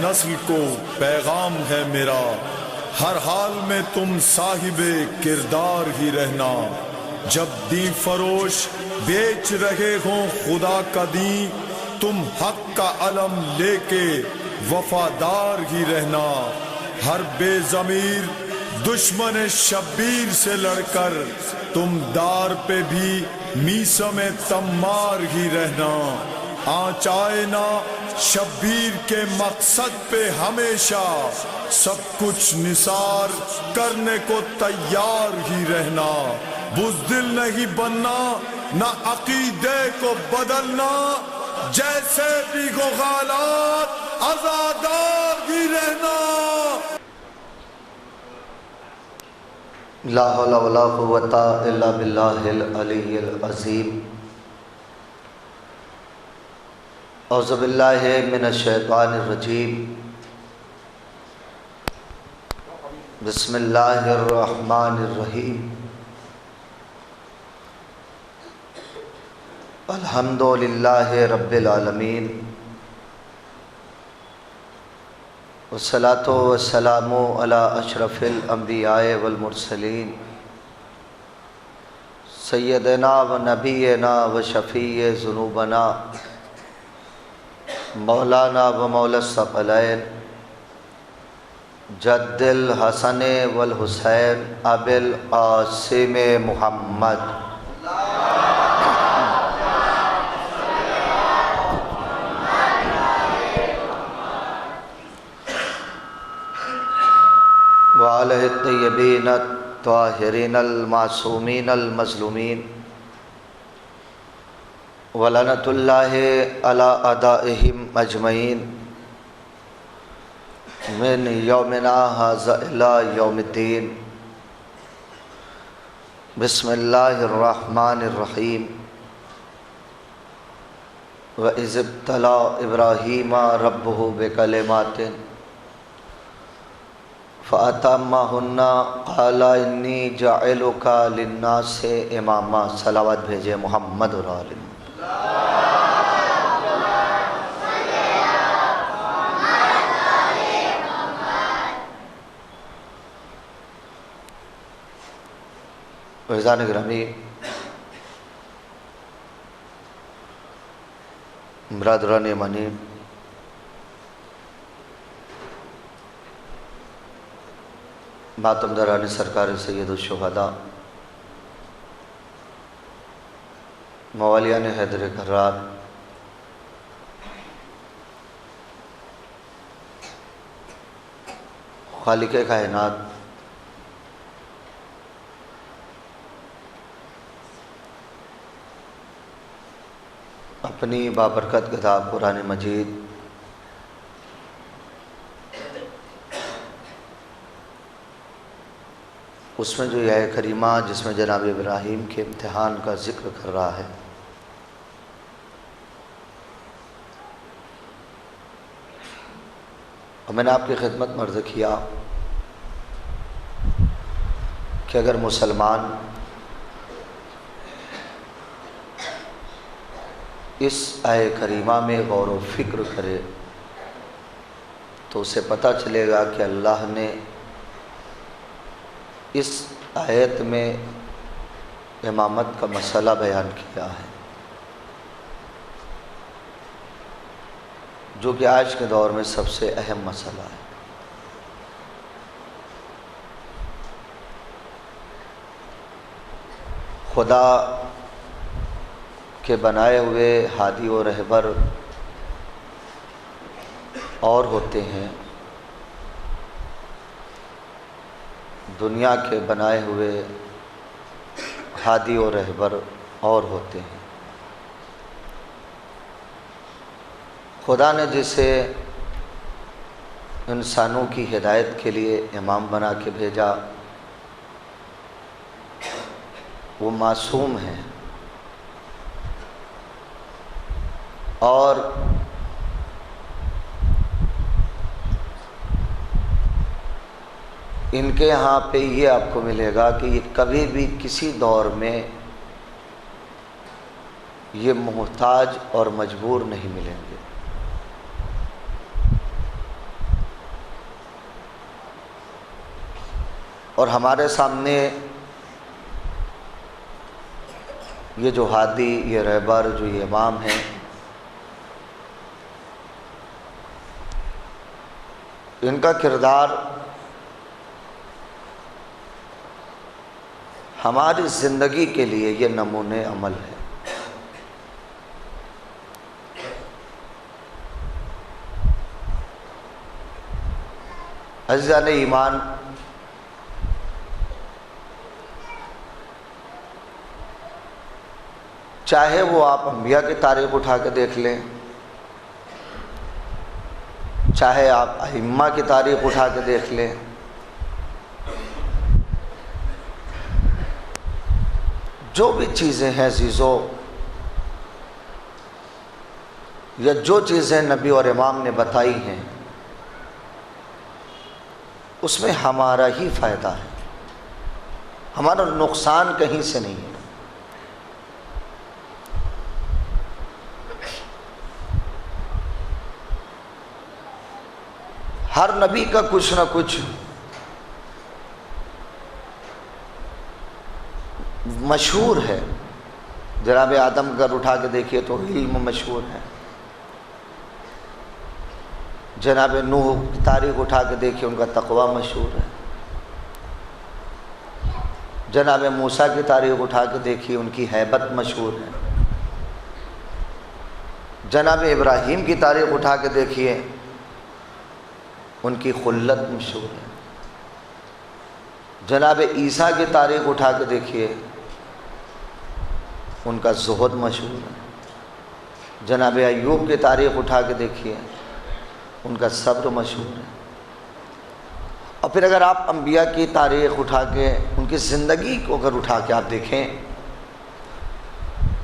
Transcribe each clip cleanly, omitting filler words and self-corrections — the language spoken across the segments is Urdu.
نسل کو پیغام ہے میرا، ہر حال میں تم صاحب کردار ہی رہنا۔ جب دین فروش بیچ رہے ہوں خدا کا دین، تم حق کا علم لے کے وفادار ہی رہنا۔ ہر بے ضمیر دشمن شبیر سے لڑ کر تم دار پہ بھی میثم تمار ہی رہنا۔ آنچ آئے نہ شبیر کے مقصد پہ ہمیشہ، سب کچھ نثار کرنے کو تیار ہی رہنا۔ بزدل نہیں بننا، نہ عقیدے کو بدلنا، جیسے بھی ہو حالات آزادار ہی رہنا۔ لا حول ولا قوة الا باللہ العلی العظیم۔ اعوذ باللہ من الشیطان الرجیم۔ بسم اللہ الرحمن الرحیم۔ الحمد للہ رب العالمین، والصلاة والسلام علی اشرف الانبیاء والمرسلین، سیدنا و نبینا و شفیع ذنوبنا، مولانا و مولا الثقلین، جد الحسن والحسین ابی القاسم محمد۔ وآلہ الطیبین الطاہرین المعصومین المظلومین، ولعنۃ اللہ علی اعدائہم اجمعین من یومنا ھذا الی یوم الدین۔ بسم اللہ الرحمن الرحیم۔ وَإِذِ ابْتَلَىٰ إِبْرَاهِيمَ رَبُّهُ بِكَلِمَاتٍ فَأَتَمَّهُنَّ قَالَ إِنِّي جَاعِلُكَ لِلنَّاسِ إِمَامًا۔ صلوات بھیجے محمد اور آل محمد۔ عزیزان گرامی، برادران ایمانی، ماتمداران سرکار سید الشہداء، موالیان حیدر کرار، خالق کائنات، اپنی بابرکت کتاب قرآن مجید اس میں جو آیہ کریمہ جس میں جناب ابراہیم کے امتحان کا ذکر کر رہا ہے، اور میں نے آپ کی خدمت میں عرض کیا کہ اگر مسلمان اس آیہ کریمہ میں غور و فکر کرے تو اسے پتہ چلے گا کہ اللہ نے اس آیت میں امامت کا مسئلہ بیان کیا ہے، جو کہ آج کے دور میں سب سے اہم مسئلہ ہے۔ خدا کے بنائے ہوئے ہادی و رہبر اور ہوتے ہیں، دنیا کے بنائے ہوئے ہادی و رہبر اور ہوتے ہیں۔ خدا نے جسے انسانوں کی ہدایت کے لیے امام بنا کے بھیجا وہ معصوم ہیں، اور ان کے ہاں پہ یہ آپ کو ملے گا کہ یہ کبھی بھی کسی دور میں یہ محتاج اور مجبور نہیں ملیں گے۔ اور ہمارے سامنے یہ جو ہادی، یہ رہبر، جو یہ امام ہیں، ان کا کردار ہماری زندگی کے لیے یہ نمونے عمل ہے۔ عزیزان ایمان، چاہے وہ آپ انبیاء کی تاریخ اٹھا کے دیکھ لیں، چاہے آپ ائمہ کی تاریخ اٹھا کے دیکھ لیں، جو بھی چیزیں ہیں عزیزو، یا جو چیزیں نبی اور امام نے بتائی ہیں، اس میں ہمارا ہی فائدہ ہے، ہمارا نقصان کہیں سے نہیں ہے۔ ہر نبی کا کچھ نہ کچھ مشہور ہے۔ جناب آدم اگر اٹھا کے دیکھیے تو علم مشہور ہے، جناب نوح کی تاریخ اٹھا کے دیکھیے ان کا تقوی مشہور ہے، جناب موسیٰ کی تاریخ اٹھا کے دیکھیے ان کی ہیبت مشہور ہے، جناب ابراہیم کی تاریخ اٹھا کے دیکھیے ان کی خلت مشہور ہے، جناب عیسیٰ کی تاریخ اٹھا کے دیکھیے ان کا زہد مشہور ہے، جناب ایوب کی تاریخ اٹھا کے دیکھیے ان کا صبر مشہور ہے۔ اور پھر اگر آپ انبیاء کی تاریخ اٹھا کے ان کی زندگی کو اگر اٹھا کے آپ دیکھیں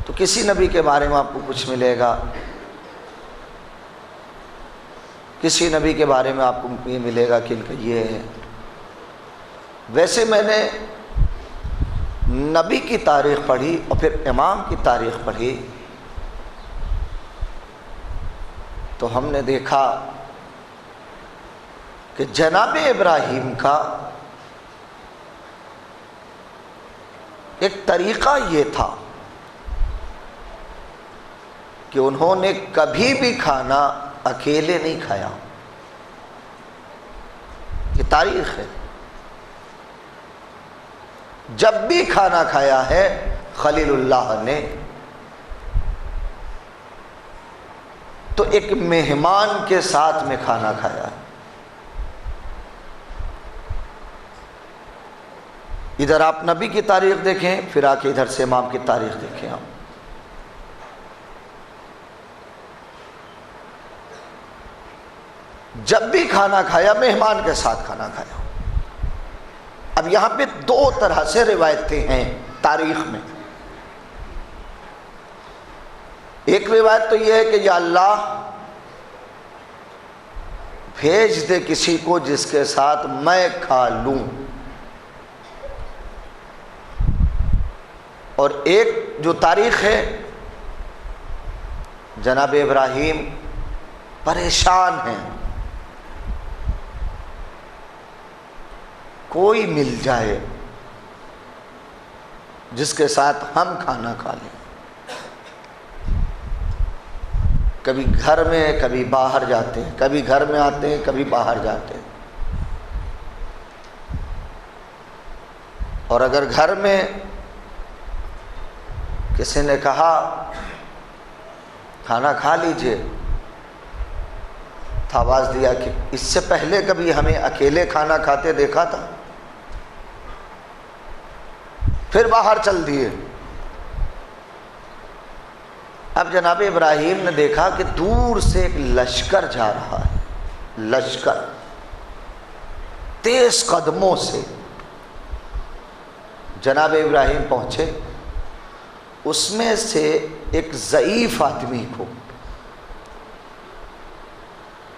تو کسی نبی کے بارے میں آپ کو کچھ ملے گا، کسی نبی کے بارے میں آپ کو یہ ملے گا کہ ان کا یہ ہے۔ ویسے میں نے نبی کی تاریخ پڑھی اور پھر امام کی تاریخ پڑھی تو ہم نے دیکھا کہ جناب ابراہیم کا ایک طریقہ یہ تھا کہ انہوں نے کبھی بھی کھانا اکیلے نہیں کھایا، یہ تاریخ ہے۔ جب بھی کھانا کھایا ہے خلیل اللہ نے تو ایک مہمان کے ساتھ میں کھانا کھایا ہے۔ ادھر آپ نبی کی تاریخ دیکھیں، پھر آ کے ادھر سے امام کی تاریخ دیکھیں آپ۔ جب بھی کھانا کھایا مہمان کے ساتھ کھانا کھایا۔ اب یہاں پہ دو طرح سے روایتیں ہیں تاریخ میں۔ ایک روایت تو یہ ہے کہ یا اللہ بھیج دے کسی کو جس کے ساتھ میں کھا لوں، اور ایک جو تاریخ ہے جناب ابراہیم پریشان ہیں، کوئی مل جائے جس کے ساتھ ہم کھانا کھا لیں۔ کبھی گھر میں کبھی باہر جاتے ہیں، کبھی گھر میں آتے ہیں کبھی باہر جاتے ہیں، اور اگر گھر میں کسی نے کہا کھانا کھا لیجئے تو آواز دیا کہ اس سے پہلے کبھی ہمیں اکیلے کھانا کھاتے دیکھا تھا، پھر باہر چل دیے۔ اب جناب ابراہیم نے دیکھا کہ دور سے ایک لشکر جا رہا ہے، لشکر تیز قدموں سے۔ جناب ابراہیم پہنچے، اس میں سے ایک ضعیف آدمی کو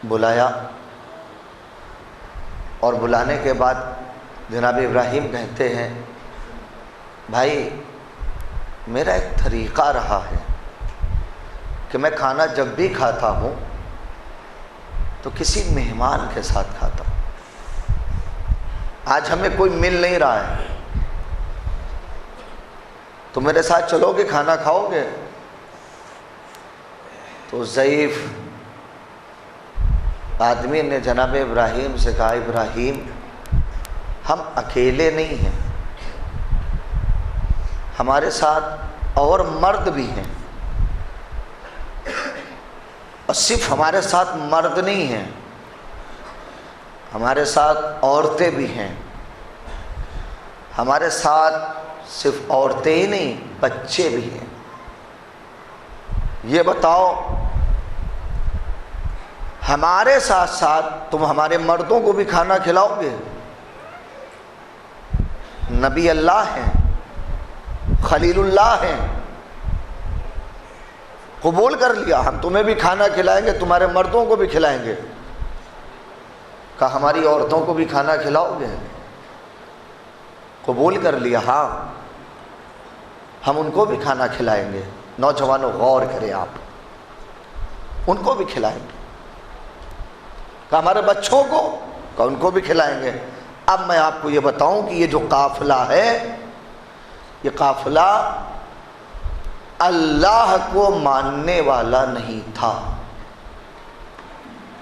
بلایا، اور بلانے کے بعد جناب ابراہیم کہتے ہیں بھائی میرا ایک طریقہ رہا ہے کہ میں کھانا جب بھی کھاتا ہوں تو کسی مہمان کے ساتھ کھاتا ہوں۔ آج ہمیں کوئی مل نہیں رہا ہے، تو میرے ساتھ چلو گے، کھانا کھاؤ گے؟ تو ضعیف آدمی نے جناب ابراہیم سے کہا، ابراہیم ہم اکیلے نہیں ہیں، ہمارے ساتھ اور مرد بھی ہیں، اور صرف ہمارے ساتھ مرد نہیں ہیں، ہمارے ساتھ عورتیں بھی ہیں، ہمارے ساتھ صرف عورتیں ہی نہیں بچے بھی ہیں۔ یہ بتاؤ ہمارے ساتھ ساتھ تم ہمارے مردوں کو بھی کھانا کھلاؤ گے؟ نبی اللہ ہیں، خلیل اللہ ہیں، قبول کر لیا، ہم تمہیں بھی کھانا کھلائیں گے، تمہارے مردوں کو بھی کھلائیں گے۔ کہا ہماری عورتوں کو بھی کھانا کھلاؤ گے؟ قبول کر لیا، ہاں ہم ان کو بھی کھانا کھلائیں گے۔ نوجوانوں غور کریں، آپ ان کو بھی کھلائیں گے۔ کہا ہمارے بچوں کو؟ کہا ان کو بھی کھلائیں گے۔ اب میں آپ کو یہ بتاؤں کہ یہ جو قافلہ ہے، یہ قافلہ اللہ کو ماننے والا نہیں تھا،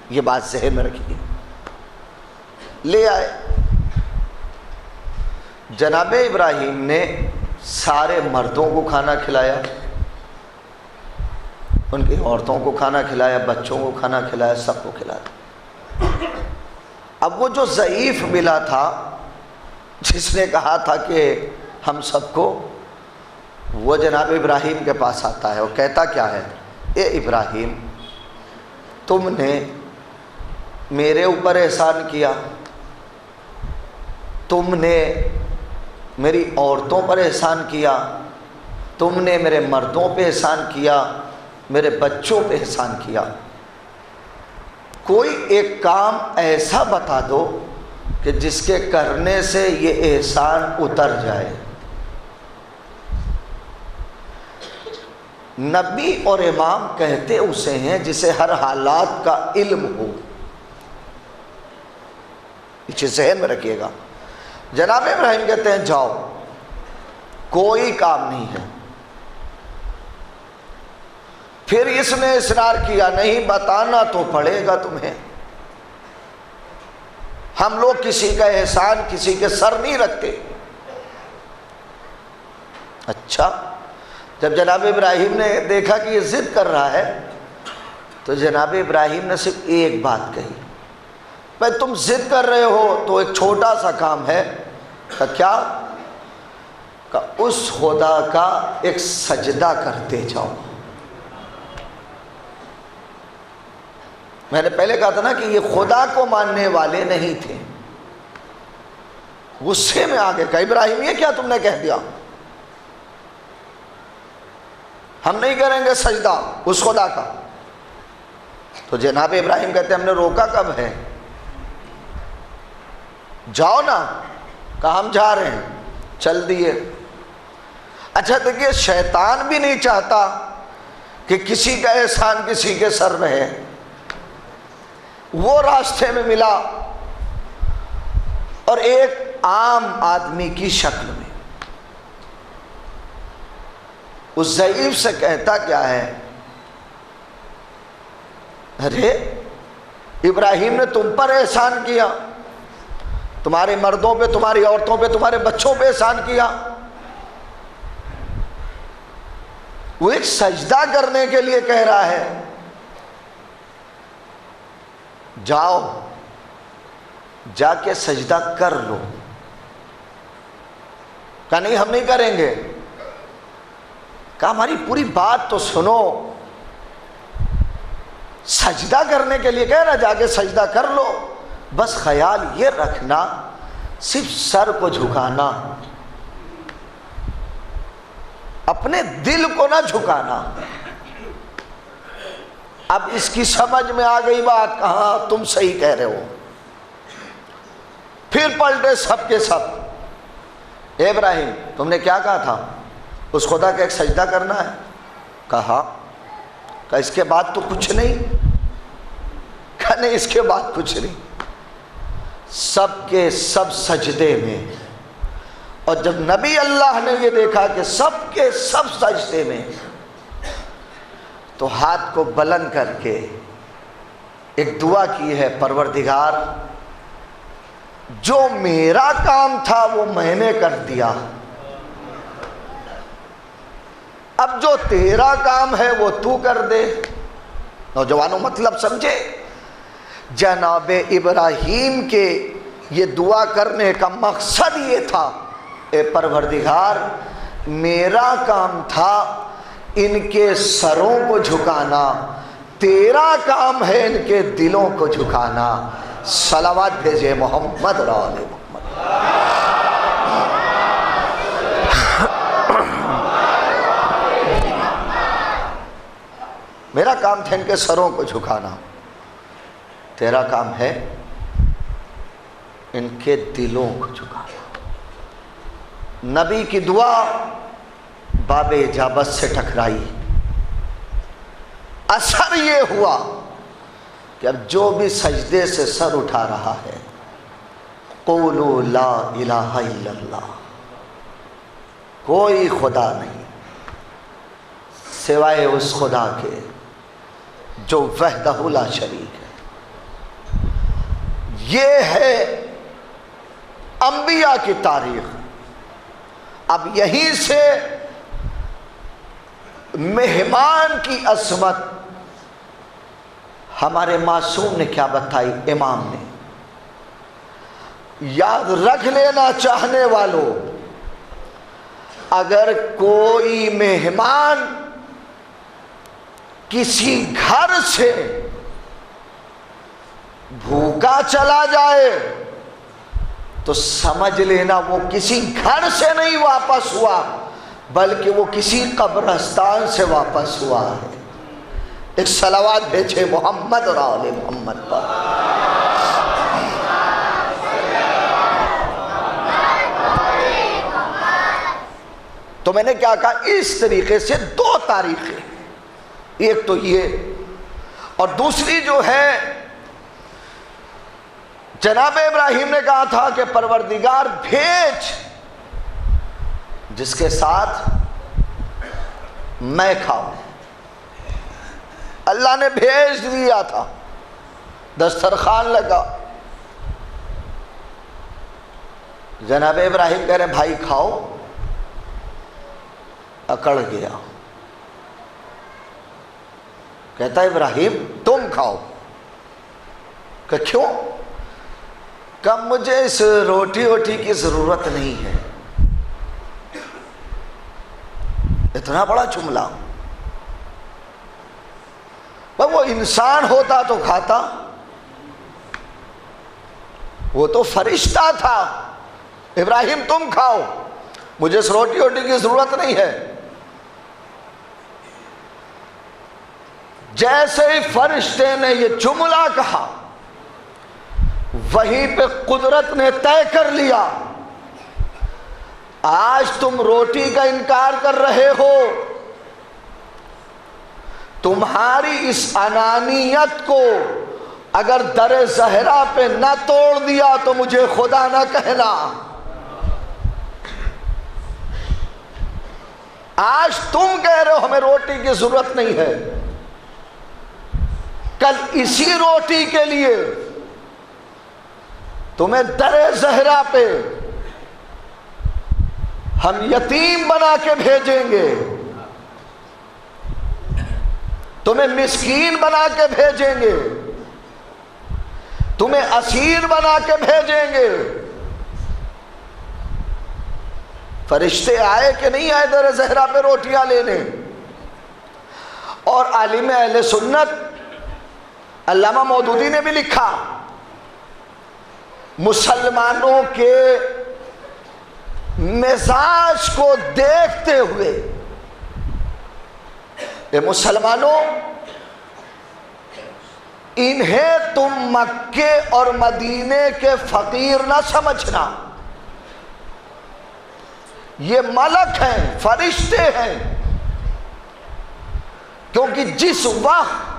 یہ بات ذہن میں رکھیے۔ لے آئے، جناب ابراہیم نے سارے مردوں کو کھانا کھلایا، ان کی عورتوں کو کھانا کھلایا، بچوں کو کھانا کھلایا، سب کو کھلایا۔ اب وہ جو ضعیف ملا تھا، جس نے کہا تھا کہ ہم سب کو، وہ جناب ابراہیم کے پاس آتا ہے، وہ کہتا کیا ہے، اے ابراہیم تم نے میرے اوپر احسان کیا، تم نے میری عورتوں پر احسان کیا، تم نے میرے مردوں پہ احسان کیا، میرے بچوں پہ احسان کیا، کوئی ایک کام ایسا بتا دو کہ جس کے کرنے سے یہ احسان اتر جائے۔ نبی اور امام کہتے اسے ہیں جسے ہر حالات کا علم ہو، اسے ذہن میں رکھیے گا۔ جناب ابراہیم کہتے ہیں جاؤ، کوئی کام نہیں ہے۔ پھر اس نے اصرار کیا، نہیں بتانا تو پڑے گا تمہیں، ہم لوگ کسی کا احسان کسی کے سر نہیں رکھتے۔ اچھا، جب جناب ابراہیم نے دیکھا کہ یہ ضد کر رہا ہے، تو جناب ابراہیم نے صرف ایک بات کہی، بھائی تم ضد کر رہے ہو تو ایک چھوٹا سا کام ہے۔ کہ کیا؟ کہ اس خدا کا ایک سجدہ کرتے جاؤ۔ میں نے پہلے کہا تھا نا کہ یہ خدا کو ماننے والے نہیں تھے، غصے میں آگے کہا ابراہیم یہ کیا تم نے کہہ دیا، ہم نہیں کریں گے سجدہ اس خدا کا۔ تو جناب ابراہیم کہتے ہیں ہم نے روکا کب ہے، جاؤ نا۔ کہا ہم جا رہے ہیں، چل دیے۔ اچھا دیکھیے، شیطان بھی نہیں چاہتا کہ کسی کا احسان کسی کے سر رہے۔ وہ راستے میں ملا اور ایک عام آدمی کی شکل میں اس ضعیف سے کہتا کیا ہے، ارے ابراہیم نے تم پر احسان کیا، تمہارے مردوں پہ، تمہاری عورتوں پہ، تمہارے بچوں پہ احسان کیا۔ وہ ایک سجدہ کرنے کے لیے کہہ رہا ہے، جاؤ جا کے سجدہ کر لو۔ کہا نہیں ہم نہیں کریں گے۔ کہا ہماری پوری بات تو سنو، سجدہ کرنے کے لیے کہہ رہا، جا کے سجدہ کر لو، بس خیال یہ رکھنا صرف سر کو جھکانا، اپنے دل کو نہ جھکانا۔ اب اس کی سمجھ میں آ گئی بات، کہاں تم صحیح کہہ رہے ہو۔ پھر پلٹے سب کے سب، اے ابراہیم تم نے کیا کہا تھا، اس خدا کا ایک سجدہ کرنا ہے؟ کہا اس کے بعد تو کچھ نہیں؟ کہا نہیں اس کے بعد کچھ نہیں۔ سب کے سب سجدے میں، اور جب نبی اللہ نے یہ دیکھا کہ سب کے سب سجدے میں، تو ہاتھ کو بلند کر کے ایک دعا کی ہے، پروردگار جو میرا کام تھا وہ میں نے کر دیا، اب جو تیرا کام ہے وہ تو کر دے۔ نوجوانوں مطلب سمجھے، جناب ابراہیم کے یہ دعا کرنے کا مقصد یہ تھا، اے پروردگار میرا کام تھا ان کے سروں کو جھکانا، تیرا کام ہے ان کے دلوں کو جھکانا۔ صلوات بھیجے محمد اور آل محمد۔ میرا کام تھا ان کے سروں کو جھکانا، تیرا کام ہے ان کے دلوں کو جھکانا۔ نبی کی دعا باب اجابت سے ٹکرائی، اثر یہ ہوا کہ اب جو بھی سجدے سے سر اٹھا رہا ہے، قولوا لا الہ الا اللہ، کوئی خدا نہیں سوائے اس خدا کے جو وحدہ لا شریک ہے۔ یہ ہے انبیاء کی تاریخ۔ اب یہیں سے مہمان کی عظمت ہمارے معصوم نے کیا بتائی، امام نے۔ یاد رکھ لینا چاہنے والوں، اگر کوئی مہمان کسی گھر سے بھوکا چلا جائے تو سمجھ لینا وہ کسی گھر سے نہیں واپس ہوا، بلکہ وہ کسی قبرستان سے واپس ہوا ہے۔ ایک صلوات بھیجے محمد اور آل محمد پر۔ تو میں نے کیا کہا، اس طریقے سے دو تاریخیں، ایک تو یہ، اور دوسری جو ہے جناب ابراہیم نے کہا تھا کہ پروردگار بھیج جس کے ساتھ میں کھاؤں۔ اللہ نے بھیج دیا تھا، دسترخوان لگا، جناب ابراہیم کہہ رہے بھائی کھاؤ، اکڑ گیا، کہتا ہے ابراہیم تم کھاؤ۔ کہ کیوں؟ کہ مجھے اس روٹی ووٹی کی ضرورت نہیں ہے۔ اتنا بڑا جملہ، وہ انسان ہوتا تو کھاتا، وہ تو فرشتہ تھا۔ ابراہیم تم کھاؤ، مجھے اس روٹی ووٹی کی ضرورت نہیں ہے۔ جیسے ہی فرشتے نے یہ جملہ کہا، وہیں پہ قدرت نے طے کر لیا، آج تم روٹی کا انکار کر رہے ہو، تمہاری اس انانیت کو اگر در زہرا پہ نہ توڑ دیا تو مجھے خدا نہ کہنا۔ آج تم کہہ رہے ہو ہمیں روٹی کی ضرورت نہیں ہے، کل اسی روٹی کے لیے تمہیں در زہرا پہ ہم یتیم بنا کے بھیجیں گے، تمہیں مسکین بنا کے بھیجیں گے، تمہیں اسیر بنا کے بھیجیں گے۔ فرشتے آئے کہ نہیں آئے در زہرا پہ روٹیاں لینے؟ اور عالم اہل سنت علامہ مودودی نے بھی لکھا، مسلمانوں کے مزاج کو دیکھتے ہوئے، اے مسلمانوں انہیں تم مکے اور مدینے کے فقیر نہ سمجھنا، یہ ملک ہیں، فرشتے ہیں، کیونکہ جس وقت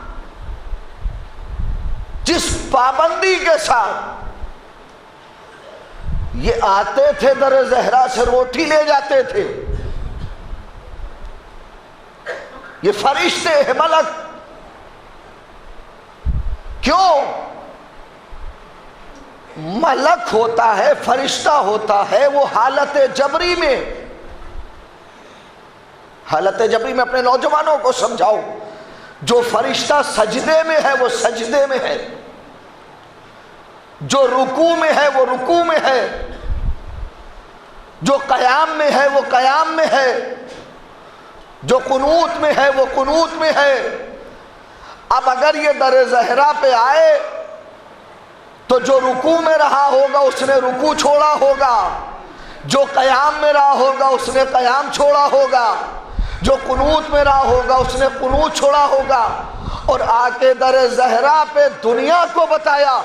جس پابندی کے ساتھ یہ آتے تھے در زہرا سے روٹی لے جاتے تھے، یہ فرشتے ہیں ملک. کیوں؟ ملک ہوتا ہے، فرشتہ ہوتا ہے، وہ حالت جبری میں، حالت جبری میں اپنے نوجوانوں کو سمجھاؤ. جو فرشتہ سجدے میں ہے وہ سجدے میں ہے، جو رکوع میں ہے وہ رکوع میں ہے، جو قیام میں ہے وہ قیام میں ہے، جو قنوت میں ہے وہ قنوت میں ہے. اب اگر یہ در زہرا پہ آئے تو جو رکوع میں رہا ہوگا اس نے رکوع چھوڑا ہوگا، جو قیام میں رہا ہوگا اس نے قیام چھوڑا ہوگا، جو قنوت میں رہا ہوگا اس نے قنوت چھوڑا ہوگا. اور آ کے در زہرا پہ دنیا کو بتایا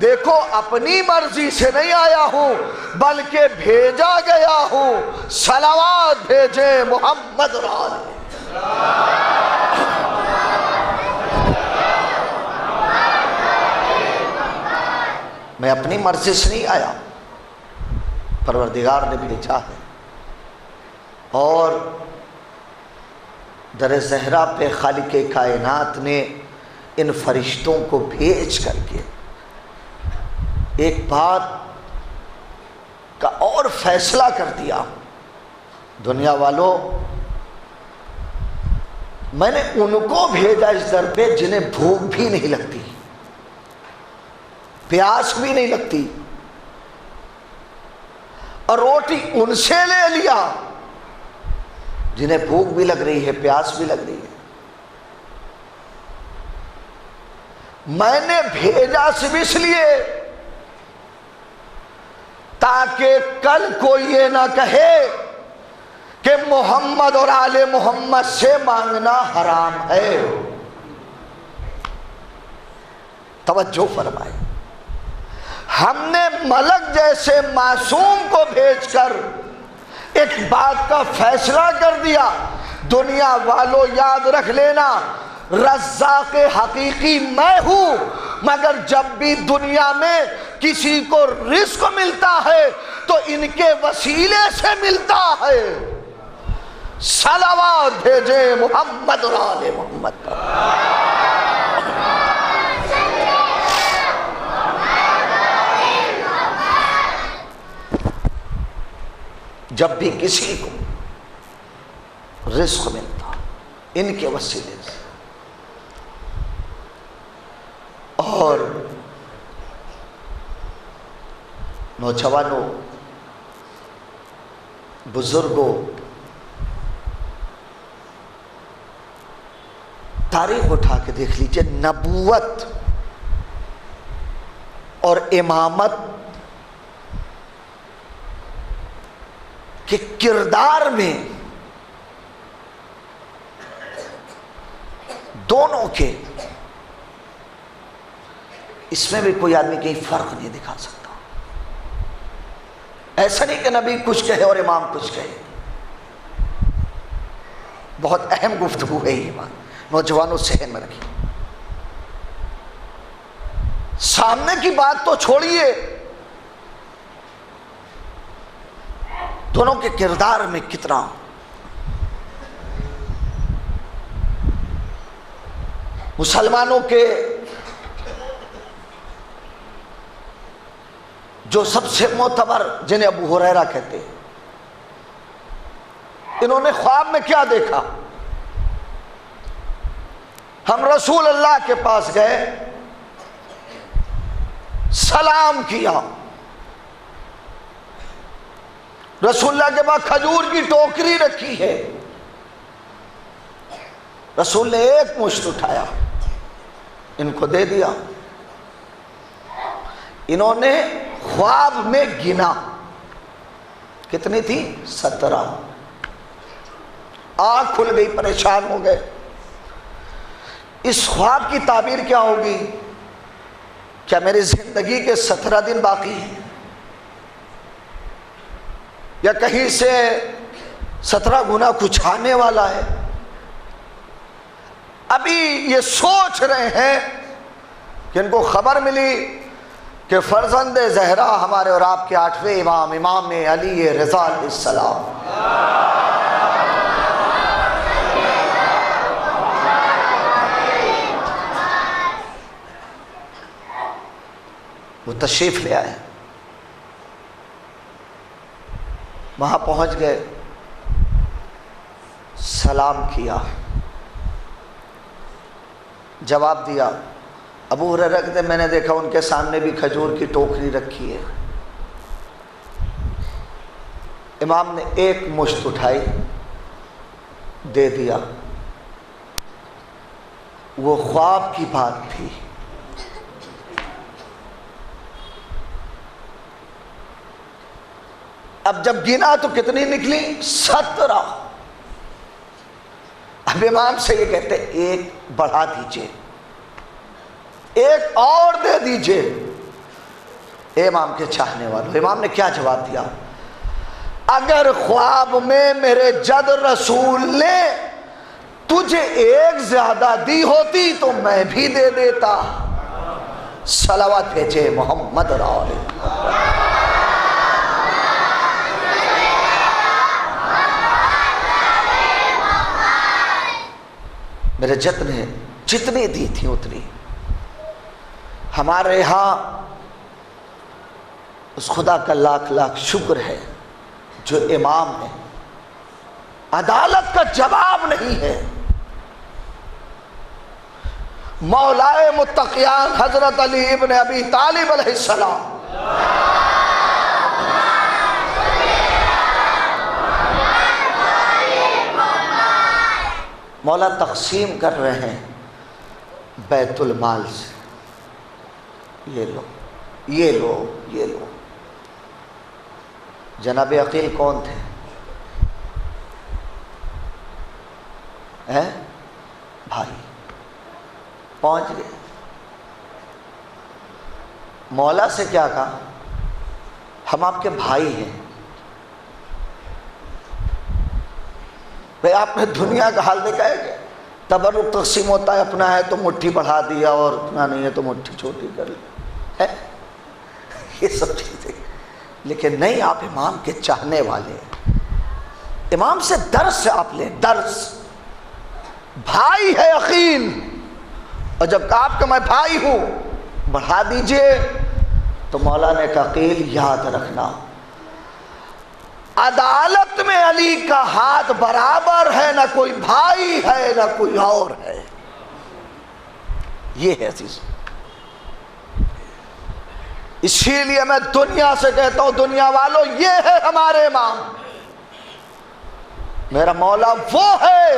دیکھو اپنی مرضی سے نہیں آیا ہوں بلکہ بھیجا گیا ہوں، صلوات بھیجے محمد را. میں اپنی مرضی سے نہیں آیا، پروردگار نے بھیجا ہے. اور در زہرا پہ خالق کائنات نے ان فرشتوں کو بھیج کر کے ایک بات کا اور فیصلہ کر دیا. دنیا والوں، میں نے ان کو بھیجا اس در پہ جنہیں بھوک بھی نہیں لگتی، پیاس بھی نہیں لگتی، اور روٹی ان سے لے لیا جنہیں بھوک بھی لگ رہی ہے، پیاس بھی لگ رہی ہے. میں نے بھیجا صرف اس لیے تاکہ کل کوئی یہ نہ کہے کہ محمد اور آل محمد سے مانگنا حرام ہے. توجہ فرمائے، ہم نے ملک جیسے معصوم کو بھیج کر ایک بات کا فیصلہ کر دیا. دنیا والوں یاد رکھ لینا، رزاق حقیقی میں ہوں، مگر جب بھی دنیا میں کسی کو رزق ملتا ہے تو ان کے وسیلے سے ملتا ہے. صلوات بھیجے محمد اور آل محمد پر. جب بھی کسی کو رزق ملتا ان کے وسیلے سے. اور نوجوانوں، بزرگوں، تاریخ اٹھا کے دیکھ لیجئے. نبوت اور امامت کہ کردار میں دونوں کے اس میں بھی کوئی آدمی کہیں فرق نہیں دکھا سکتا. ایسا نہیں کہ نبی کچھ کہے اور امام کچھ کہے. بہت اہم گفتگو ہے یہ بات، نوجوانوں ذہن میں رکھیے. سامنے کی بات تو چھوڑیے، دونوں کے کردار میں کتنا مسلمانوں کے جو سب سے معتبر جنہیں ابو ہریرہ کہتے ہیں، انہوں نے خواب میں کیا دیکھا؟ ہم رسول اللہ کے پاس گئے، سلام کیا. رسول اللہ کے پاس کھجور کی ٹوکری رکھی ہے، رسول نے ایک مشت اٹھایا ان کو دے دیا. انہوں نے خواب میں گنا، کتنی تھی؟ 17. آنکھ کھل گئی، پریشان ہو گئے. اس خواب کی تعبیر کیا ہوگی؟ کیا میری زندگی کے 17 دن باقی ہیں، یا کہیں سے 17 گنا کچھ آنے والا ہے؟ ابھی یہ سوچ رہے ہیں کہ ان کو خبر ملی کہ فرزند زہرا ہمارے اور آپ کے 8ویں امام امام علی رضا علیہ السلام وہ تشریف لے آئے، وہاں پہنچ گئے، سلام کیا، جواب دیا۔ ابو ہریرہ کہتے میں نے دیکھا ان کے سامنے بھی کھجور کی ٹوکری رکھی ہے، امام نے ایک مشت اٹھائی دے دیا، وہ خواب کی بات تھی۔ اب جب گنا تو کتنی نکلی؟ 17۔ اب امام سے یہ کہتے ایک بڑھا دیجئے، ایک اور دے دیجئے۔ اے امام کے چاہنے والوں، امام نے کیا جواب دیا؟ اگر خواب میں میرے جد رسول نے تجھے ایک زیادہ دی ہوتی تو میں بھی دے دیتا۔ صلوات بھیجے محمد رسول اللہ۔ میرے جد نے جتنی دی تھی اتنی۔ ہمارے ہاں اس خدا کا لاکھ لاکھ شکر ہے جو امام ہے، عدالت کا جواب نہیں ہے۔ مولائے متقیان حضرت علی ابن ابی طالب علیہ السلام مولا تقسیم کر رہے ہیں بیت المال سے، یہ لو یہ لو یہ لو۔ جناب عقیل کون تھے؟ بھائی پہنچ گئے، مولا سے کیا کہا؟ ہم آپ کے بھائی ہیں۔ بھئی آپ نے دنیا کا حال دیکھا ہے کہ تبرک تقسیم ہوتا ہے، اپنا ہے تو مٹھی بڑھا دیا اور اپنا نہیں ہے تو مٹھی چھوٹی کر لی ہے، یہ سب چیزیں۔ لیکن نہیں، آپ امام کے چاہنے والے ہیں، امام سے درس آپ لیں، درس۔ بھائی ہے عقیل، اور جب کہا آپ کہ میں بھائی ہوں بڑھا دیجئے، تو مولا نے کہا عقیل یاد رکھنا عدالت میں علی کا ہاتھ برابر ہے، نہ کوئی بھائی ہے نہ کوئی اور ہے۔ یہ ہے عزیز، اسی لیے میں دنیا سے کہتا ہوں دنیا والوں یہ ہے ہمارے امام، میرا مولا وہ ہے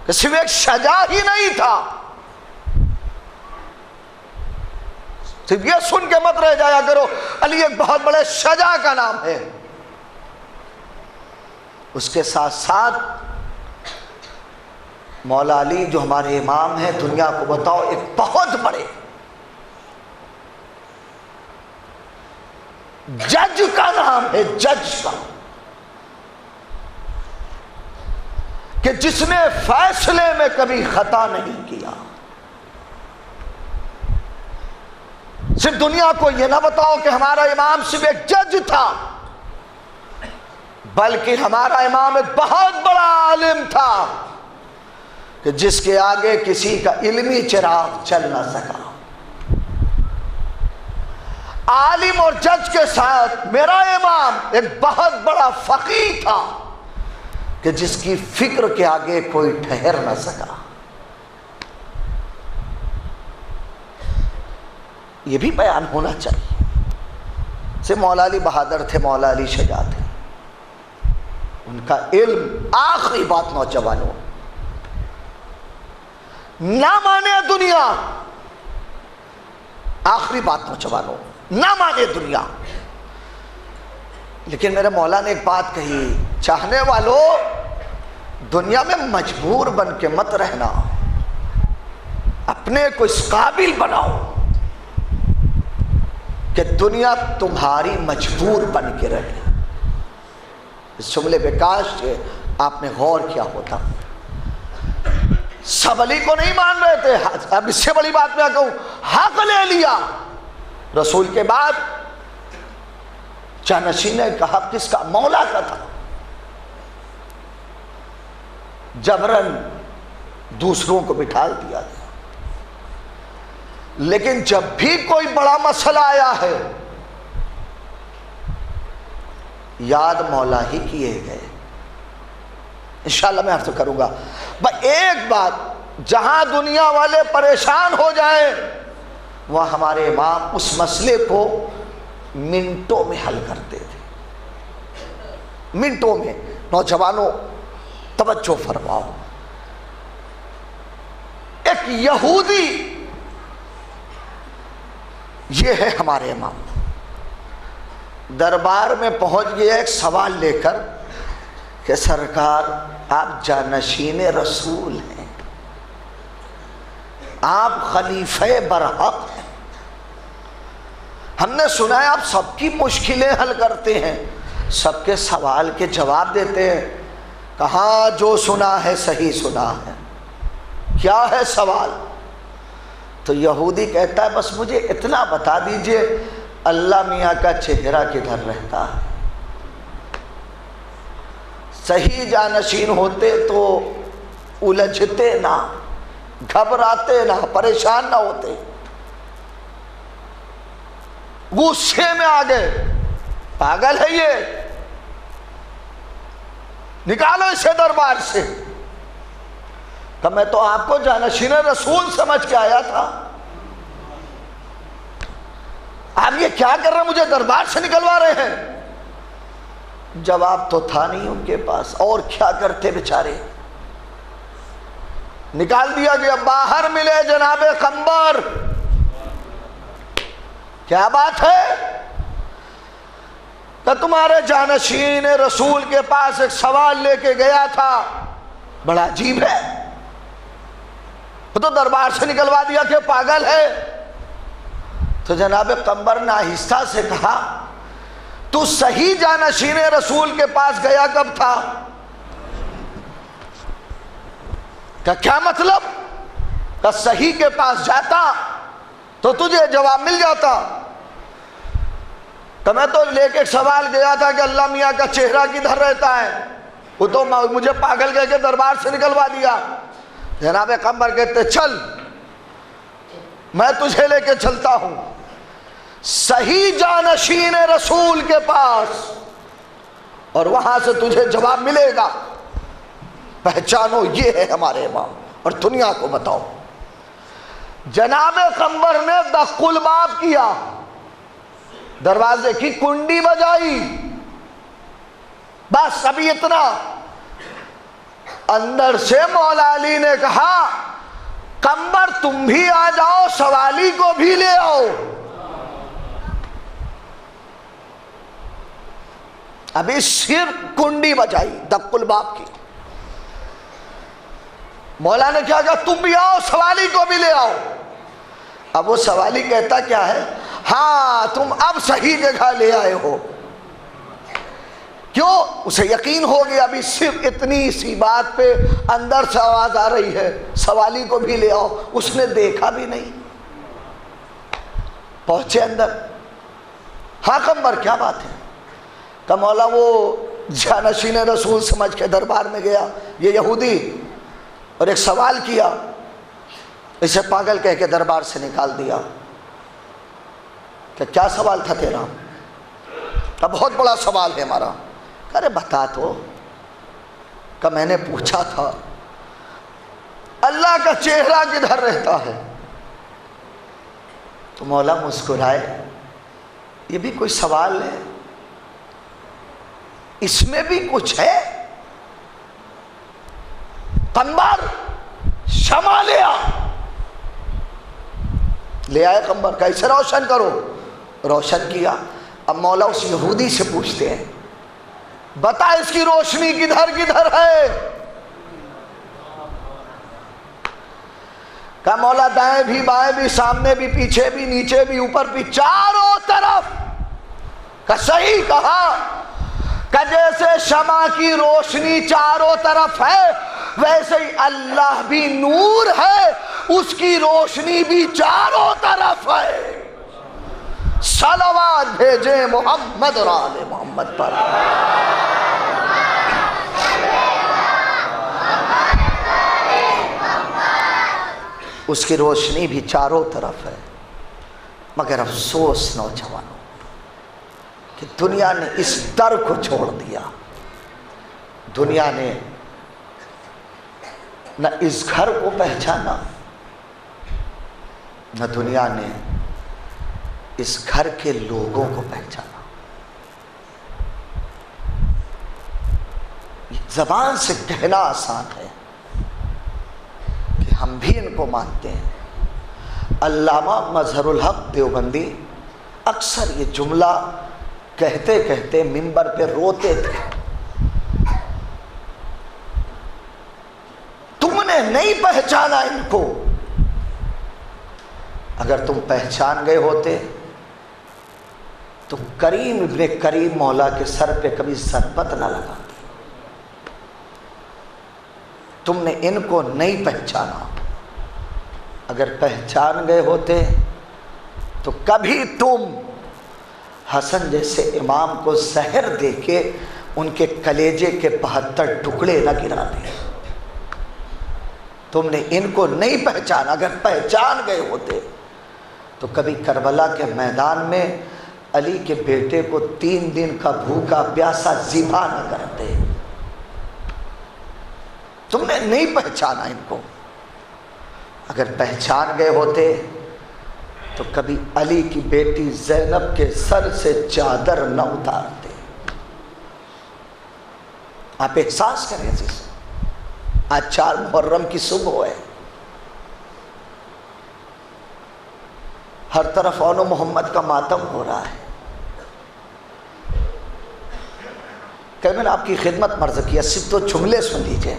کہ صرف ایک شجاع ہی نہیں تھا۔ صرف یہ سن کے مت رہ جایا کرو علی ایک بہت بڑے شجاع کا نام ہے، اس کے ساتھ ساتھ مولا علی جو ہمارے امام ہیں، دنیا کو بتاؤ ایک بہت بڑے جج کا نام ہے، جج کا، کہ جس نے فیصلے میں کبھی خطا نہیں کیا۔ صرف دنیا کو یہ نہ بتاؤ کہ ہمارا امام صرف ایک جج تھا، بلکہ ہمارا امام ایک بہت بڑا عالم تھا کہ جس کے آگے کسی کا علمی چراغ چل نہ سکا۔ عالم اور جج کے ساتھ میرا امام ایک بہت بڑا فقیہ تھا کہ جس کی فکر کے آگے کوئی ٹھہر نہ سکا۔ یہ بھی بیان ہونا چاہیے۔ سے مولا علی بہادر تھے، مولا علی شجاع تھے، ان کا علم۔ آخری بات نوجوانوں، نہ مانے دنیا، آخری بات نوجوانوں، نہ مانے دنیا، لیکن میرے مولا نے ایک بات کہی، چاہنے والوں دنیا میں مجبور بن کے مت رہنا، اپنے کو اس قابل بناؤ کہ دنیا تمہاری مجبور بن کے رہے۔ اس جملے پہ کاش آپ نے غور کیا ہوتا۔ سب علی کو نہیں مان رہے تھے، اب اس سے بڑی بات میں کہوں، حق لے لیا رسول کے بعد جانشین کا حق کس کا؟ مولا کا تھا. جبرن دوسروں کو بٹھا دیا گیا. لیکن جب بھی کوئی بڑا مسئلہ آیا ہے یاد مولا ہی کیے گئے. انشاءاللہ میں عرض کروں گا بس ایک بات، جہاں دنیا والے پریشان ہو جائیں وہ ہمارے امام اس مسئلے کو منٹوں میں حل کرتے تھے. منٹوں میں. نوجوانوں توجہ فرماؤ. ایک یہودی یہ ہے ہمارے امام، دربار میں پہنچ گیا ایک سوال لے کر کہ سرکار آپ جانشین رسول ہیں، آپ خلیفہ برحق ہیں، ہم نے سنا ہے آپ سب کی مشکلیں حل کرتے ہیں، سب کے سوال کے جواب دیتے ہیں. کہاں جو سنا ہے صحیح سنا ہے، کیا ہے سوال؟ تو یہودی کہتا ہے بس مجھے اتنا بتا دیجئے اللہ میاں کا چہرہ کدھر رہتا ہے. صحیح جانشین ہوتے تو الجھتے نہ، گھبراتے نہ، پریشان نہ ہوتے. غصے میں آ گئے، پاگل ہے یہ، نکالو اسے دربار سے. کہ میں تو آپ کو جانشین رسول سمجھ کے آیا تھا، آپ یہ کیا کر رہے ہیں؟ مجھے دربار سے نکلوا رہے ہیں. جواب تو تھا نہیں ان کے پاس، اور کیا کرتے بیچارے. نکال دیا گیا. باہر ملے جناب قمبر. کیا بات ہے؟ کہ تمہارے جانشین رسول کے پاس ایک سوال لے کے گیا تھا، بڑا عجیب ہے. تو دربار سے نکلوا دیا کہ پاگل ہے. تو جناب قمبر نے آہستہ سے کہا تو صحیح جانشین رسول کے پاس گیا کب تھا؟ کہ کیا مطلب؟ کہ صحیح کے پاس جاتا تو تجھے جواب مل جاتا. تو میں تو لے کے سوال گیا تھا کہ اللہ میاں کا چہرہ کدھر رہتا ہے، وہ تو مجھے پاگل کہہ کے دربار سے نکلوا دیا. جناب قمبر کہتے چل میں تجھے لے کے چلتا ہوں صحیح جانشین رسول کے پاس، اور وہاں سے تجھے جواب ملے گا. پہچانو یہ ہے ہمارے امام، اور دنیا کو بتاؤ. جناب قمبر نے دق الباب کیا، دروازے کی کنڈی بجائی، بس ابھی اتنا. اندر سے مولا علی نے کہا قمبر تم بھی آ جاؤ، سوالی کو بھی لے آؤ. ابھی صرف کنڈی بجائی دق الباب کی. مولا نے کیا کہا تم بھی آؤ، سوالی کو بھی لے آؤ. اب وہ سوالی کہتا کیا ہے؟ ہاں تم اب صحیح جگہ لے آئے ہو. کیوں؟ اسے یقین ہو گیا ابھی صرف اتنی سی بات پہ اندر سے آواز آ رہی ہے سوالی کو بھی لے آؤ. اس نے دیکھا بھی نہیں. پہنچے اندر. ہاں قمبر کیا بات ہے؟ کہ مولا وہ جانشین رسول سمجھ کے دربار میں گیا یہ یہودی، اور ایک سوال کیا، اسے پاگل کہہ کے دربار سے نکال دیا. کہ کیا سوال تھا تیرا؟ کہ بہت بڑا سوال ہے ہمارا. ارے بتا تو. کہ میں نے پوچھا تھا اللہ کا چہرہ کدھر رہتا ہے. تو مولا مسکرائے. یہ بھی کوئی سوال ہے؟ اس میں بھی کچھ ہے. قمبر شمع لے آ. لے آئے قمبر. کا اسے روشن کرو. روشن کیا. اب مولا اس یہودی سے پوچھتے ہیں بتا اس کی روشنی کدھر کدھر ہے. کہ مولا دائیں بھی بائیں بھی سامنے بھی پیچھے بھی نیچے بھی اوپر بھی چاروں طرف. کہ صحیح کہا. کہ جیسے شمع کی روشنی چاروں طرف ہے ویسے ہی اللہ بھی نور ہے، اس کی روشنی بھی چاروں طرف ہے. صلوات بھیجیں محمد اور آل محمد پر۔ اس کی روشنی بھی چاروں طرف ہے، مگر افسوس نوجوانوں کہ دنیا نے اس در کو چھوڑ دیا۔ دنیا نے نہ اس گھر کو پہچانا، نہ دنیا نے اس گھر کے لوگوں کو پہچانا۔ زبان سے کہنا آسان ہے کہ ہم بھی ان کو مانتے ہیں۔ علامہ مظہر الحق دیوبندی اکثر یہ جملہ کہتے کہتے منبر پہ روتے تھے، تم نے نہیں پہچانا ان کو، اگر تم پہچان گئے ہوتے تو کریم ابن کریم مولا کے سر پہ کبھی ضربت نہ لگاتے۔ تم نے ان کو نہیں پہچانا، اگر پہچان گئے ہوتے تو کبھی تم حسن جیسے امام کو زہر دے کے ان کے کلیجے کے 72 ٹکڑے نہ گراتے۔ تم نے ان کو نہیں پہچانا، اگر پہچان گئے ہوتے تو کبھی کربلا کے میدان میں علی کے بیٹے کو 3 دن کا بھوکا پیاسا ذبح نہ کرتے۔ تم نے نہیں پہچانا ان کو، اگر پہچان گئے ہوتے تو کبھی علی کی بیٹی زینب کے سر سے چادر نہ اتارتے۔ آپ احساس کریں عزیز، آج 4 محرم کی صبح ہے، ہر طرف اون و محمد کا ماتم ہو رہا ہے۔ کہ میں نے آپ کی خدمت مرض کیا، صرف تو جملے سن لیجئے۔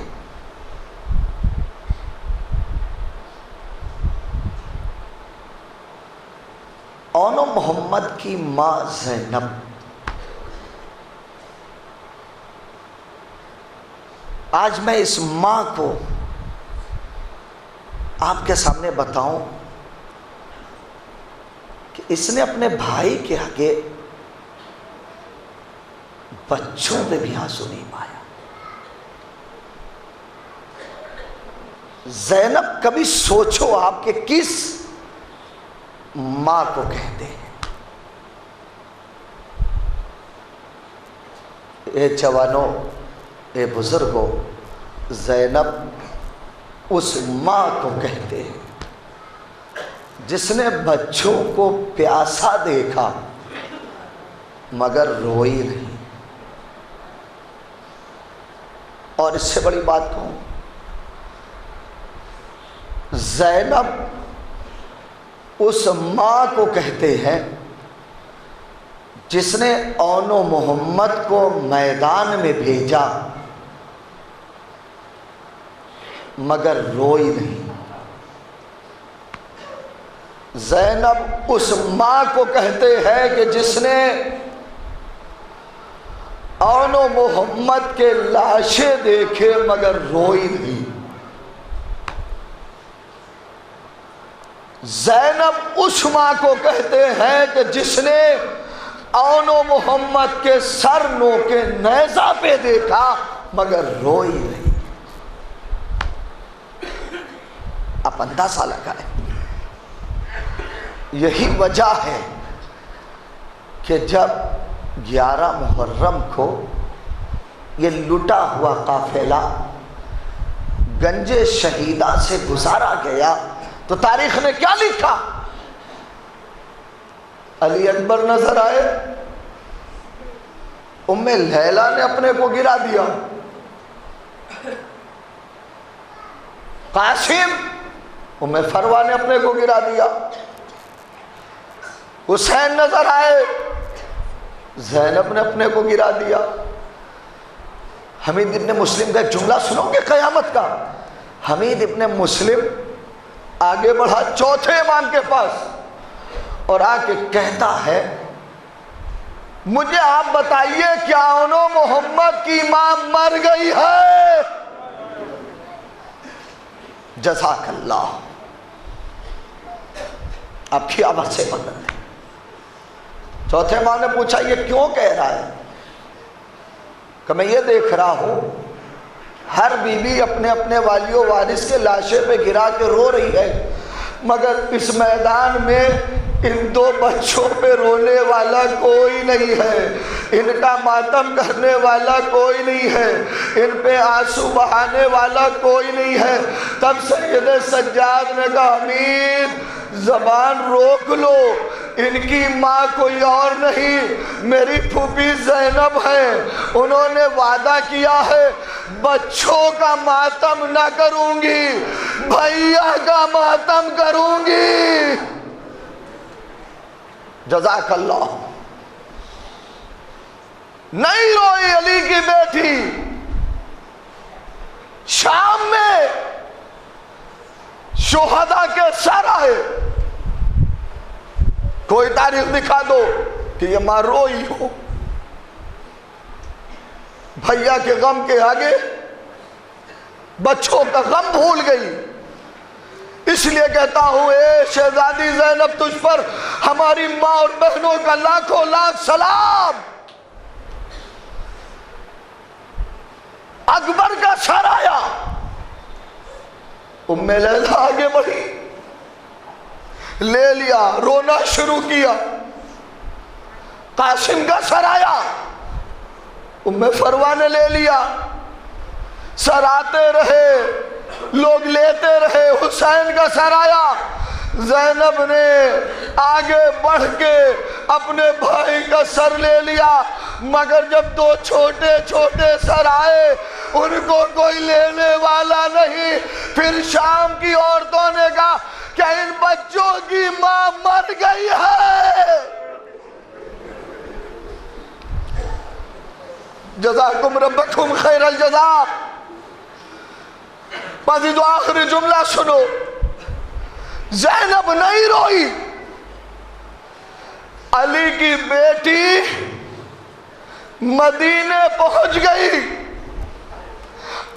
اون و محمد کی ماں زینب آج میں اس ماں کو آپ کے سامنے بتاؤں کہ اس نے اپنے بھائی کے آگے بچوں پہ بھی آنسو نہیں پایا۔ زینب کبھی سوچو آپ کہ کس ماں کو کہتے ہیں۔ اے جوانوں، اے بزرگوں، زینب اس ماں کو کہتے ہیں جس نے بچوں کو پیاسا دیکھا مگر روئی نہیں۔ اور اس سے بڑی بات کہوں، زینب اس ماں کو کہتے ہیں جس نے اون و محمد کو میدان میں بھیجا مگر روئی نہیں۔ زینب اس ماں کو کہتے ہیں کہ جس نے اون و محمد کے لاشیں دیکھے مگر روئی نہیں۔ زینب اس ماں کو کہتے ہیں کہ جس نے اون و محمد کے سر نوکے نیزہ پہ دیکھا مگر روئی نہیں۔ آپ اندازہ لگائیں، یہی وجہ ہے کہ جب 11 محرم کو یہ لٹا ہوا قافلہ گنج شہیدہ سے گزارا گیا تو تاریخ نے کیا لکھا؟ علی اکبر نظر آئے، ام لیلا نے اپنے کو گرا دیا، قاسم ام فروہ نے اپنے کو گرا دیا، حسین نظر آئے، زینب نے اپنے کو گرا دیا۔ حمید ابن مسلم کا ایک جملہ سنو گے قیامت کا؟ حمید ابن مسلم آگے بڑھا چوتھے امام کے پاس اور آ کے کہتا ہے، مجھے آپ بتائیے کیا اون و محمد کی ماں مر گئی ہے؟ جزاک اللہ، آپ کی آواز سے مدد ہے۔ چوتھے ماں نے پوچھا یہ کیوں کہہ رہا ہے؟ کہ میں یہ دیکھ رہا ہوں ہر بیوی اپنے اپنے والی و وارث کے لاشے پہ گرا کے رو رہی ہے، مگر اس میدان میں ان دو بچوں پہ رونے والا کوئی نہیں ہے، ان کا ماتم کرنے والا کوئی نہیں ہے، ان پہ آنسو بہانے والا کوئی نہیں ہے۔ تب سید سجاد نے کہا امیر زبان روک لو، ان کی ماں کوئی اور نہیں میری پھوپھی زینب ہے، انہوں نے وعدہ کیا ہے بچوں کا ماتم نہ کروں گی، بھیا کا ماتم کروں گی۔ جزاک اللہ۔ نہیں روئی علی کی بیٹی۔ شام میں شہداء کے سر آئے، کوئی تاریخ دکھا دو کہ یہ ماں روئی ہو۔ بھیا کے غم کے آگے بچوں کا غم بھول گئی۔ اس لیے کہتا ہوں اے شہزادی زینب تجھ پر ہماری ماں اور بہنوں کا لاکھوں لاکھ سلام۔ اکبر کا سر آیا، ام لیلہ آگے بڑھی، لے لیا، رونا شروع کیا۔ قاسم کا سر آیا، ام فروہ نے لے لیا، سر آتے رہے، لوگ لیتے رہے۔ حسین کا سر آیا، زینب نے آگے بڑھ کے اپنے بھائی کا سر لے لیا، مگر جب دو چھوٹے چھوٹے سر آئے ان کو کوئی لینے والا نہیں۔ پھر شام کی عورتوں نے کہا کہ ان بچوں کی ماں مر گئی ہے۔ جزاکم ربکم خیر الجزا۔ مزید آخری جملہ سنو، زینب نہیں روئی، علی کی بیٹی مدینے پہنچ گئی۔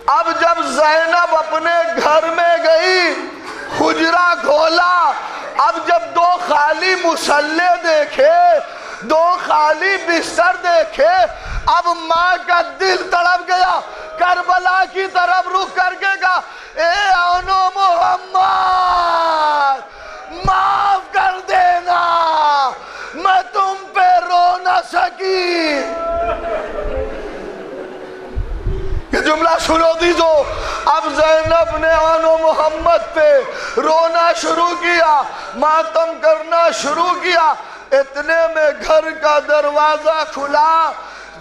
اب جب زینب اپنے گھر میں گئی، حجرہ کھولا، اب جب دو خالی مصلے دیکھے، دو خالی بستر دیکھے، اب ماں کا دل تڑپ گیا، کربلا کی طرف رخ کر کے کہا اے اونو محمد معاف کر دینا، میں تم پہ رو نہ سکی۔ یہ جملہ سنو دیجو۔ اب زینب نے اونو محمد پہ رونا شروع کیا، ماتم کرنا شروع کیا۔ اتنے میں گھر کا دروازہ کھلا،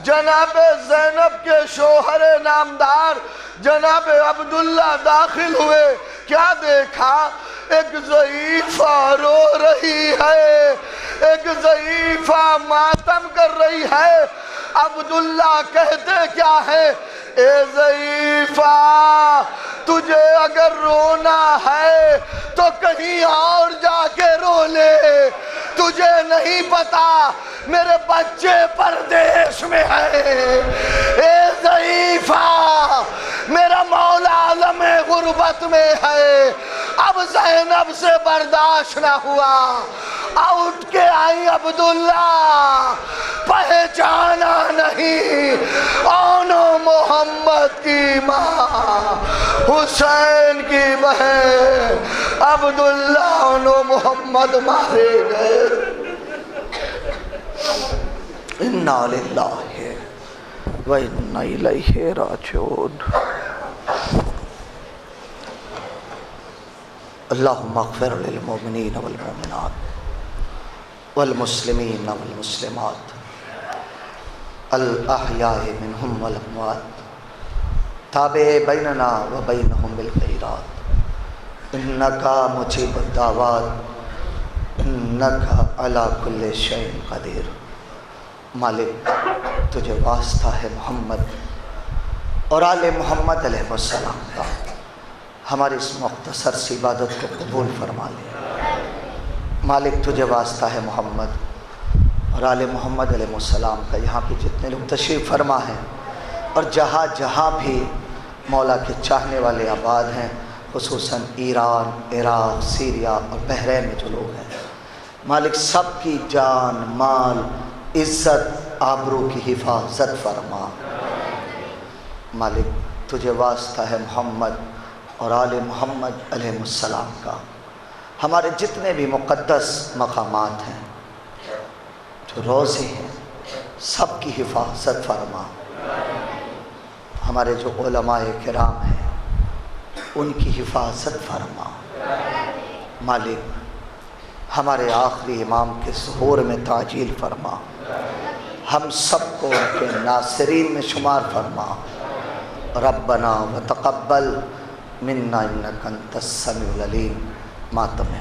جناب زینب کے شوہر نامدار جناب عبداللہ داخل ہوئے۔ کیا دیکھا؟ ایک ضعیفہ رو رہی ہے، ایک ضعیفہ ماتم کر رہی ہے۔ عبداللہ کہتے کیا ہے؟ اے ضعیفہ تجھے اگر رونا ہے تو کہیں اور جا کے رو لے، تجھے نہیں پتا میرے بچے پردیش میں ہے۔ اے ضعیفہ میرا مولا عالم غربت میں ہے۔ اب زینب سے برداشت نہ ہوا، اٹھ کے آئی عبداللہ، پہچانا نہیں اونو محمد کی ماں، حسین کی بہن عبداللہ اونو محمد مارے گئے۔ انا للہ و انا الیہ راجعون۔ اللہم اغفر للمؤمنین والمؤمنات والمسلمین والمسلمات الاحیاء منہم والاموات، تابع بیننا و بینہم بالخیرات، انکا مجیب الدعوات، انکا علی کل شیء قدیر۔ مالک تجھے واسطہ ہے محمد اور آل محمد علیہ السلام کا، ہماری اس مختصر سی عبادت کو قبول فرما لے۔ مالک تجھے واسطہ ہے محمد اور آل محمد علیہ السلام کا، یہاں پہ جتنے لوگ تشریف فرما ہیں اور جہاں جہاں بھی مولا کے چاہنے والے آباد ہیں، خصوصاً ایران، عراق، سیریا اور بحرین میں جو لوگ ہیں، مالک سب کی جان مال عزت آبرو کی حفاظت فرما۔ مالک تجھے واسطہ ہے محمد اور آل محمد علیہ السلام کا، ہمارے جتنے بھی مقدس مقامات ہیں، جو روزے ہیں، سب کی حفاظت فرما۔ ہمارے جو علماء کرام ہیں ان کی حفاظت فرما۔ مالک ہمارے آخری امام کے ظہور میں تعجیل فرما، ہم سب کو ان کے ناصرین میں شمار فرما۔ ربنا وتقبل منا انک انت السمیع العلیم۔ ماتم